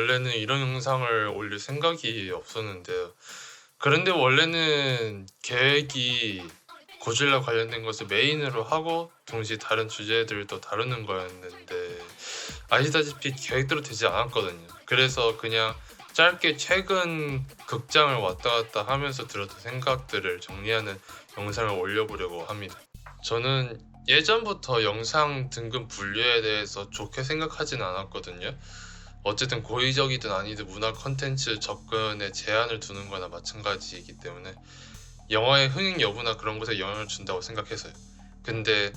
원래는 이런 영상을 올릴 생각이 없었는데요. 그런데 원래는 계획이 고질라 관련된 것을 메인으로 하고 동시에 다른 주제들도 다루는 거였는데 아시다시피 계획대로 되지 않았거든요. 그래서 그냥 짧게 최근 극장을 왔다 갔다 하면서 들었던 생각들을 정리하는 영상을 올려보려고 합니다. 저는 예전부터 영상 등급 분류에 대해서 좋게 생각하진 않았거든요. 어쨌든 고의적이든 아니든 문화 컨텐츠 접근에 제한을 두는 거나 마찬가지이기 때문에 영화의 흥행 여부나 그런 것에 영향을 준다고 생각해서요. 근데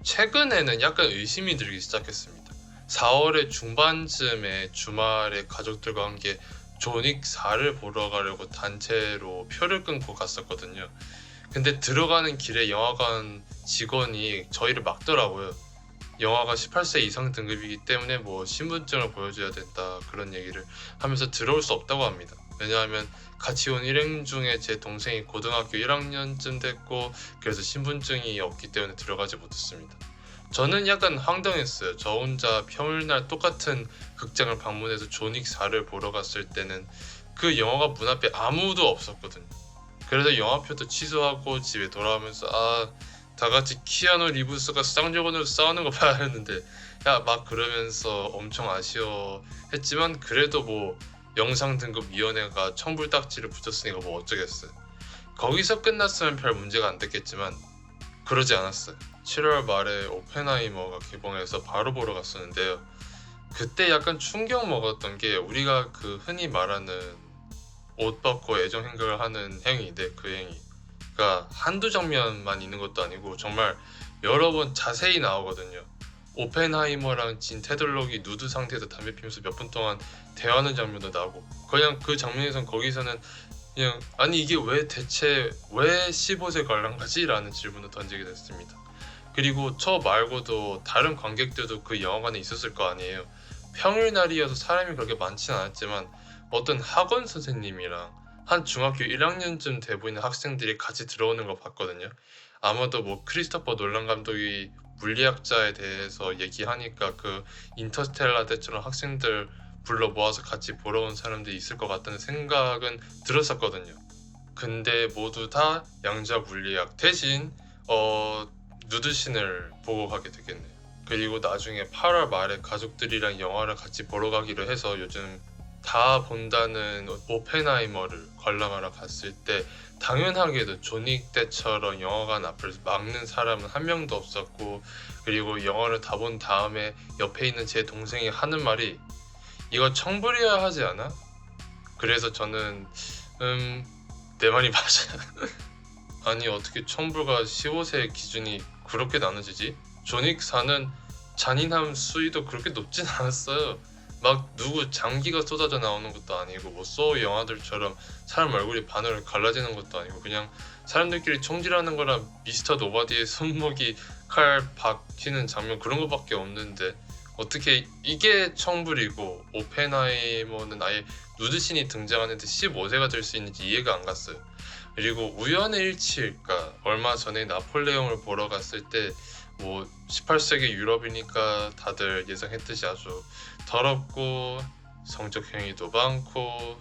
최근에는 약간 의심이 들기 시작했습니다. 4월의 중반쯤에 주말에 가족들과 함께 존윅 4를 보러 가려고 단체로 표를 끊고 갔었거든요. 근데 들어가는 길에 영화관 직원이 저희를 막더라고요. 영화가 18세 이상 등급이기 때문에 뭐 신분증을 보여줘야 된다 그런 얘기를 하면서 들어올 수 없다고 합니다. 왜냐하면 같이 온 일행 중에 제 동생이 고등학교 1학년쯤 됐고 그래서 신분증이 없기 때문에 들어가지 못했습니다. 저는 약간 황당했어요. 저 혼자 평일날 똑같은 극장을 방문해서 존윅 4를 보러 갔을 때는 그 영화가 문 앞에 아무도 없었거든요. 그래서 영화표도 취소하고 집에 돌아오면서 다 같이 키아누 리브스가 쌍절곤으로 싸우는 거 봐야 했는데 야 막 그러면서 엄청 아쉬워했지만 그래도 뭐 영상 등급 위원회가 청불딱지를 붙였으니까 뭐 어쩌겠어요. 거기서 끝났으면 별 문제가 안 됐겠지만 그러지 않았어요. 7월 말에 오펜하이머가 개봉해서 바로 보러 갔었는데요. 그때 약간 충격 먹었던 게 우리가 그 흔히 말하는 옷 벗고 애정 행각을 하는 행위인데 그 행위가 한두 장면만 있는 것도 아니고 정말 여러 번 자세히 나오거든요. 오펜하이머랑 진 테들록이 누드 상태에서 담배 피면서 몇 분 동안 대화하는 장면도 나오고 그냥 그 장면에선 거기서는 그냥 아니 이게 왜 대체 왜 15세 관람가지? 라는 질문을 던지게 됐습니다. 그리고 저 말고도 다른 관객들도 그 영화관에 있었을 거 아니에요. 평일날이어서 사람이 그렇게 많지는 않았지만 어떤 학원 선생님이랑 한 중학교 1학년쯤 돼 보이는 학생들이 같이 들어오는 거 봤거든요. 아마도 뭐 크리스토퍼 놀란 감독이 물리학자에 대해서 얘기하니까 그 인터스텔라 때처럼 학생들 불러 모아서 같이 보러 온 사람들이 있을 것 같다는 생각은 들었었거든요. 근데 모두 다 양자 물리학 대신 누드신을 보고 가게 되겠네요. 그리고 나중에 8월 말에 가족들이랑 영화를 같이 보러 가기로 해서 요즘 다 본다는 오펜하이머를 관람하러 갔을 때 당연하게도 존윅 때처럼 영화관 앞을 막는 사람은 한 명도 없었고 그리고 영화를 다 본 다음에 옆에 있는 제 동생이 하는 말이 이거 청불이어야 하지 않아? 그래서 저는 내 말이 맞아. 아니 어떻게 청불과 15세 기준이 그렇게 나눠지지? 존윅 4는 잔인함 수위도 그렇게 높진 않았어요. 막 누구 장기가 쏟아져 나오는 것도 아니고 뭐 소우 영화들처럼 사람 얼굴이 반으로 갈라지는 것도 아니고 그냥 사람들끼리 총질하는 거랑 미스터 노바디의 손목이 칼 박히는 장면 그런 거밖에 없는데 어떻게 이게 청불이고 오펜하이머는 아예 누드신이 등장하는데 15세가 될 수 있는지 이해가 안 갔어요. 그리고 우연의 일치일까 얼마 전에 나폴레옹을 보러 갔을 때 뭐 18세기 유럽이니까 다들 예상했듯이 아주 더럽고 성적 행위도 많고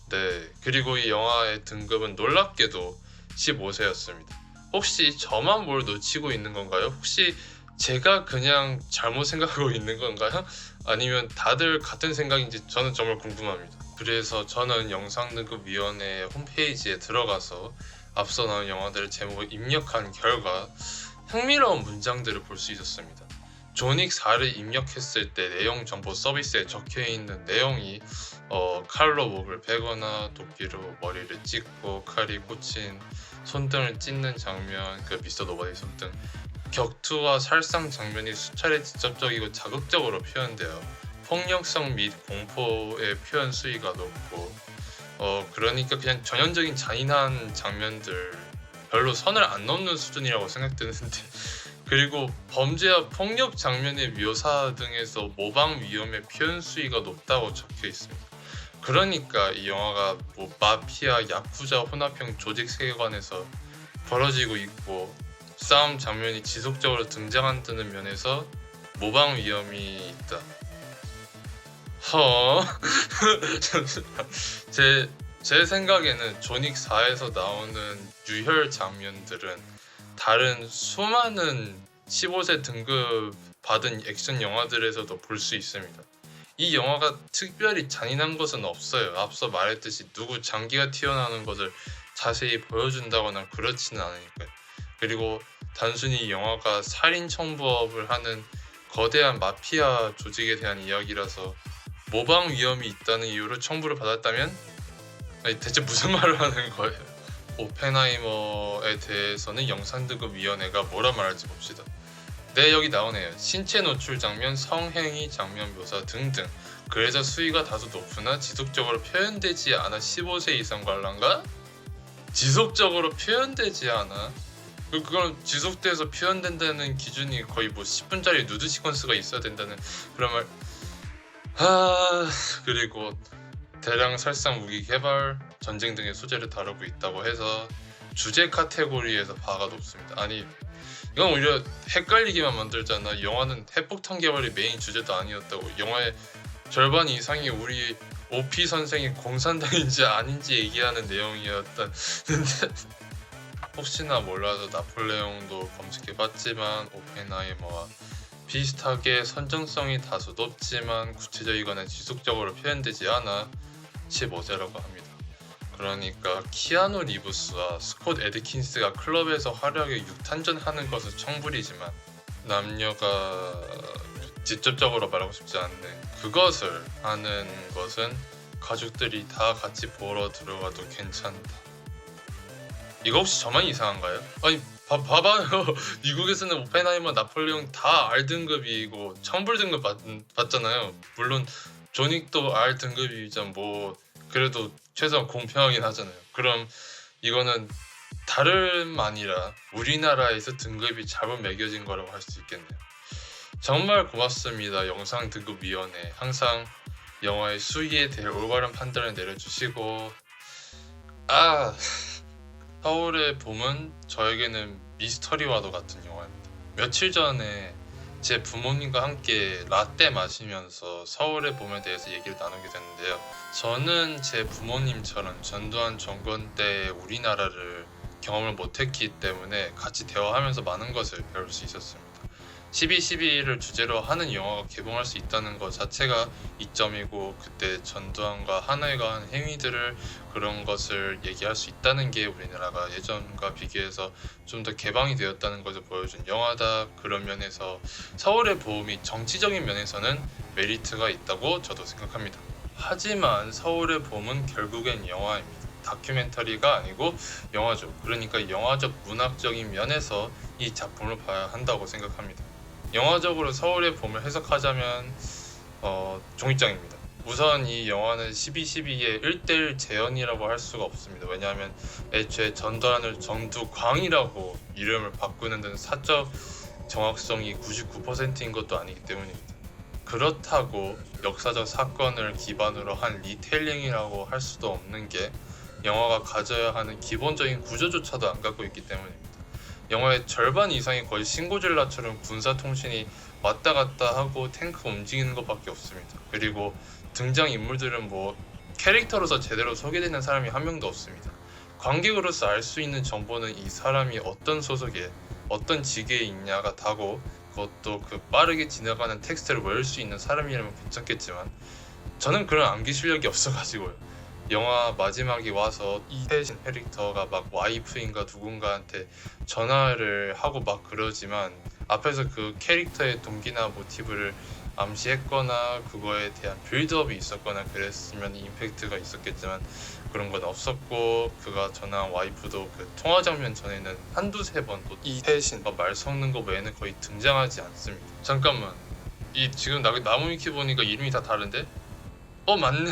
네 그리고 이 영화의 등급은 놀랍게도 15세였습니다. 혹시 저만 뭘 놓치고 있는 건가요? 혹시 제가 그냥 잘못 생각하고 있는 건가요? 아니면 다들 같은 생각인지 저는 정말 궁금합니다. 그래서 저는 영상등급위원회 홈페이지에 들어가서 앞서 나온 영화들의 제목을 입력한 결과 흥미로운 문장들을 볼 수 있었습니다. 존윅 4를 입력했을 때 내용 정보 서비스에 적혀있는 내용이 칼로 목을 베거나 도끼로 머리를 찢고 칼이 꽂힌 손등을 찢는 장면, 그 미스터 노바디 손등 격투와 살상 장면이 수차례 직접적이고 자극적으로 표현되어 폭력성 및 공포의 표현 수위가 높고 그러니까 그냥 전형적인 잔인한 장면들 별로 선을 안 넘는 수준이라고 생각되는데 그리고 범죄와 폭력 장면의 묘사 등에서 모방 위험의 표현 수위가 높다고 적혀 있습니다. 그러니까 이 영화가 뭐 마피아, 야쿠자 혼합형 조직 세계관에서 벌어지고 있고 싸움 장면이 지속적으로 등장한다는 면에서 모방 위험이 있다. 허. 제 생각에는 존윅 4에서 나오는 유혈 장면들은 다른 수많은 15세 등급 받은 액션 영화들에서도 볼 수 있습니다. 이 영화가 특별히 잔인한 것은 없어요. 앞서 말했듯이 누구 장기가 튀어나오는 것을 자세히 보여준다거나 그렇지는 않으니까요. 그리고 단순히 이 영화가 살인 청부업을 하는 거대한 마피아 조직에 대한 이야기라서 모방 위험이 있다는 이유로 청부를 받았다면 아니, 대체 무슨 말을 하는 거예요? 오펜하이머에 대해서는 영상등급위원회가 뭐라 말할지 봅시다. 네, 여기 나오네요. 신체 노출 장면, 성행위 장면 묘사 등등. 그래서 수위가 다소 높으나 지속적으로 표현되지 않아 15세 이상 관람가? 지속적으로 표현되지 않아? 그건 지속돼서 표현된다는 기준이 거의 뭐 10분짜리 누드 시퀀스가 있어야 된다는 그런 말. 그리고 대량 살상 무기 개발, 전쟁 등의 소재를 다루고 있다고 해서 주제 카테고리에서 바가 높습니다. 아니 이건 오히려 헷갈리게만 만들잖아. 영화는 핵폭탄 개발이 메인 주제도 아니었다고. 영화의 절반 이상이 우리 오피 선생이 공산당인지 아닌지 얘기하는 내용이었다는데 혹시나 몰라서 나폴레옹도 검색해봤지만 오펜하이머와 비슷하게 선정성이 다소 높지만 구체적이거나 지속적으로 표현되지 않아 15세라고 합니다. 그러니까 키아누 리브스와 스콧 에드킨스가 클럽에서 화려하게 육탄전하는 것은 청불이지만 남녀가 직접적으로 말하고 싶지 않네. 그것을 하는 것은 가족들이 다 같이 보러 들어가도 괜찮다. 이거 혹시 저만 이상한가요? 아니 봐봐요. 미국에서는 오펜하이머, 나폴레옹 다 R등급이고 청불 등급 받잖아요. 물론 존윅도 R등급이죠. 뭐 그래도 최소한 공평하긴 하잖아요. 그럼 이거는 다름 아니라 우리나라에서 등급이 잘못 매겨진 거라고 할 수 있겠네요. 정말 고맙습니다. 영상등급위원회. 항상 영화의 수위에 대해 올바른 판단을 내려주시고 서울의 봄은 저에게는 미스터리와도 같은 영화입니다. 며칠 전에 제 부모님과 함께 라떼 마시면서 서울의 봄에 대해서 얘기를 나누게 됐는데요. 저는 제 부모님처럼 전두환 정권 때 우리나라를 경험을 못했기 때문에 같이 대화하면서 많은 것을 배울 수 있었습니다. 12.12를 주제로 하는 영화가 개봉할 수 있다는 것 자체가 이점이고 그때 전두환과 하나이가 한 행위들을 그런 것을 얘기할 수 있다는 게 우리나라가 예전과 비교해서 좀 더 개방이 되었다는 것을 보여준 영화다. 그런 면에서 서울의 봄이 정치적인 면에서는 메리트가 있다고 저도 생각합니다. 하지만 서울의 봄은 결국엔 영화입니다. 다큐멘터리가 아니고 영화죠. 그러니까 영화적 문학적인 면에서 이 작품을 봐야 한다고 생각합니다. 영화적으로 서울의 봄을 해석하자면 종이장입니다. 우선 이 영화는 12.12의 1:1 재현이라고 할 수가 없습니다. 왜냐하면 애초에 전두환을 전두광이라고 이름을 바꾸는 데는 사적 정확성이 99%인 것도 아니기 때문입니다. 그렇다고 역사적 사건을 기반으로 한 리텔링이라고 할 수도 없는 게 영화가 가져야 하는 기본적인 구조조차도 안 갖고 있기 때문입니다. 영화의 절반 이상이 거의 신고질라처럼 군사통신이 왔다 갔다 하고 탱크 움직이는 것밖에 없습니다. 그리고 등장인물들은 뭐 캐릭터로서 제대로 소개되는 사람이 한 명도 없습니다. 관객으로서 알 수 있는 정보는 이 사람이 어떤 소속에 어떤 직위에 있냐가 다고 그것도 그 빠르게 지나가는 텍스트를 외울 수 있는 사람이라면 괜찮겠지만 저는 그런 암기 실력이 없어가지고요. 영화 마지막에 와서 이태신 캐릭터가 막 와이프인가 누군가한테 전화를 하고 막 그러지만 앞에서 그 캐릭터의 동기나 모티브를 암시했거나 그거에 대한 빌드업이 있었거나 그랬으면 임팩트가 있었겠지만 그런 건 없었고 그가 전화한 와이프도 그 통화 장면 전에는 한두세 번 또 이태신과 말 섞는 거 외에는 거의 등장하지 않습니다. 잠깐만, 이 지금 나무위키 보니까 이름이 다 다른데? 맞네.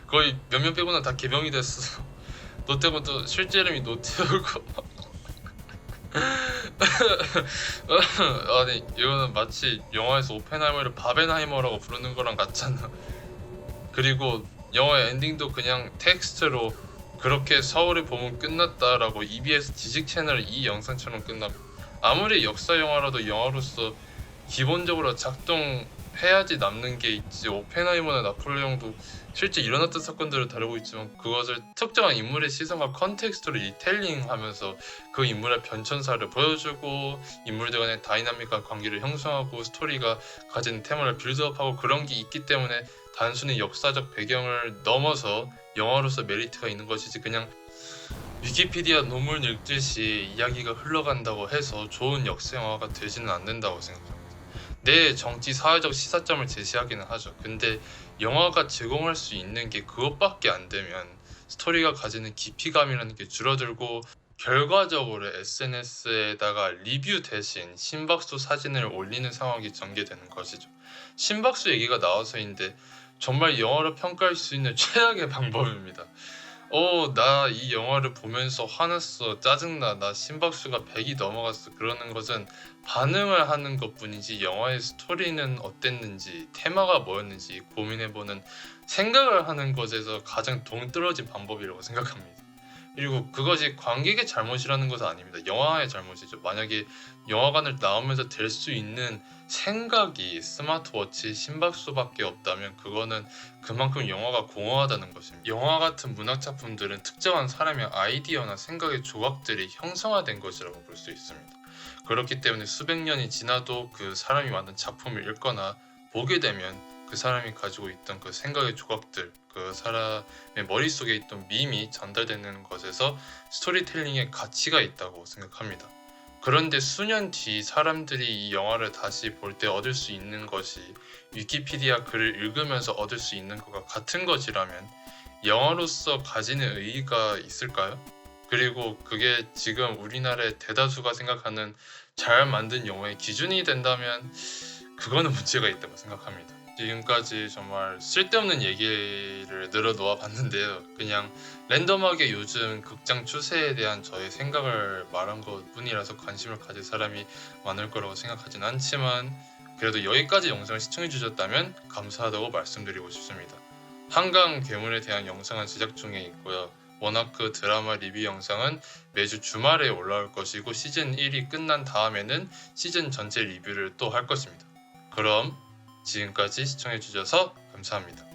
거의 몇몇 빼고는 다 개명이 됐어. 노태고도 실제 이름이 노태우고 아니 이거는 마치 영화에서 오펜하이머를 바벤하이머라고 부르는 거랑 같잖아. 그리고 영화의 엔딩도 그냥 텍스트로 그렇게 서울의 봄은 끝났다라고 EBS 지식 채널 이 영상처럼 끝나고 아무리 역사 영화라도 영화로서 기본적으로 작동해야 해야지 남는 게 있지. 오펜하이머나 나폴레옹도 실제 일어났던 사건들을 다루고 있지만 그것을 특정한 인물의 시선과 컨텍스트로 리텔링하면서 그 인물의 변천사를 보여주고 인물들 간의 다이나믹한 관계를 형성하고 스토리가 가진 테마를 빌드업하고 그런 게 있기 때문에 단순히 역사적 배경을 넘어서 영화로서 메리트가 있는 것이지, 그냥 위키피디아 논문 읽듯이 이야기가 흘러간다고 해서 좋은 역사 영화가 되지는 않는다고 생각합니다. 내 정치 사회적 시사점을 제시하기는 하죠. 근데 영화가 제공할 수 있는 게 그것밖에 안 되면 스토리가 가지는 깊이감이라는 게 줄어들고 결과적으로 SNS에다가 리뷰 대신 심박수 사진을 올리는 상황이 전개되는 것이죠. 심박수 얘기가 나와서인데 정말 영화를 평가할 수 있는 최악의 방법입니다. 나 이 영화를 보면서 화났어, 짜증나, 나 심박수가 100이 넘어갔어, 그러는 것은 반응을 하는 것뿐이지 영화의 스토리는 어땠는지, 테마가 뭐였는지 고민해보는, 생각을 하는 것에서 가장 동떨어진 방법이라고 생각합니다. 그리고 그것이 관객의 잘못이라는 것은 아닙니다. 영화의 잘못이죠. 만약에 영화관을 나오면서 될 수 있는 생각이 스마트워치 심박수밖에 없다면 그거는 그만큼 영화가 공허하다는 것입니다. 영화 같은 문학작품들은 특정한 사람의 아이디어나 생각의 조각들이 형성화된 것이라고 볼 수 있습니다. 그렇기 때문에 수백 년이 지나도 그 사람이 만든 작품을 읽거나 보게 되면 그 사람이 가지고 있던 그 생각의 조각들, 그 사람의 머릿속에 있던 밈이 전달되는 것에서 스토리텔링의 가치가 있다고 생각합니다. 그런데 수년 뒤 사람들이 이 영화를 다시 볼 때 얻을 수 있는 것이 위키피디아 글을 읽으면서 얻을 수 있는 것과 같은 것이라면 영화로서 가지는 의의가 있을까요? 그리고 그게 지금 우리나라의 대다수가 생각하는 잘 만든 영화의 기준이 된다면 그거는 문제가 있다고 생각합니다. 지금까지 정말 쓸데없는 얘기를 늘어놓아 봤는데요. 그냥 랜덤하게 요즘 극장 추세에 대한 저의 생각을 말한 것 뿐이라서 관심을 가질 사람이 많을 거라고 생각하진 않지만 그래도 여기까지 영상을 시청해 주셨다면 감사하다고 말씀드리고 싶습니다. 한강 괴물에 대한 영상은 제작 중에 있고요. 워너크 드라마 리뷰 영상은 매주 주말에 올라올 것이고 시즌 1이 끝난 다음에는 시즌 전체 리뷰를 또 할 것입니다. 그럼 지금까지 시청해주셔서 감사합니다.